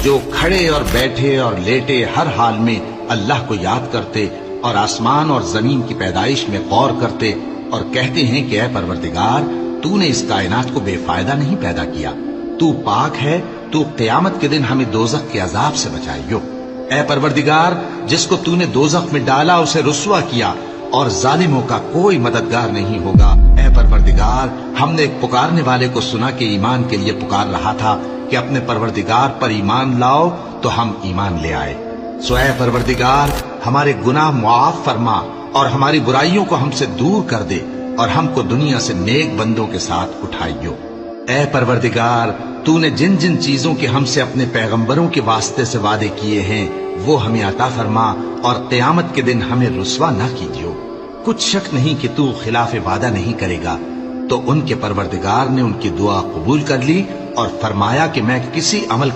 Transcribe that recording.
جو کھڑے اور بیٹھے اور لیٹے ہر حال میں اللہ کو یاد کرتے اور آسمان اور زمین کی پیدائش میں غور کرتے اور کہتے ہیں کہ اے پروردگار تو نے اس کائنات کو بے فائدہ نہیں پیدا کیا، تو پاک ہے، تو قیامت کے دن ہمیں دوزخ کے عذاب سے بچائیو۔ اے پروردگار جس کو تو نے دوزخ میں ڈالا اسے رسوا کیا اور ظالموں کا کوئی مددگار نہیں ہوگا۔ اے پروردگار ہم نے ایک پکارنے والے کو سنا کہ ایمان کے لیے پکار رہا تھا کہ اپنے پروردگار پر ایمان لاؤ، تو ہم ایمان لے آئے۔ سو اے پروردگار ہمارے گناہ معاف فرما اور ہماری برائیوں کو ہم سے دور کر دے اور ہم کو دنیا سے نیک بندوں کے ساتھ اٹھائیو۔ اے پروردگار تو نے جن جن چیزوں کے ہم سے اپنے پیغمبروں کے واسطے سے وعدے کیے ہیں وہ ہمیں عطا فرما اور قیامت کے دن ہمیں رسوا نہ کیجیو۔ کچھ شک نہیں کہ تو خلاف وعدہ نہیں کرے گا۔ تو ان کے پروردگار نے ان کی دعا قبول کر لی اور فرمایا کہ میں کسی عمل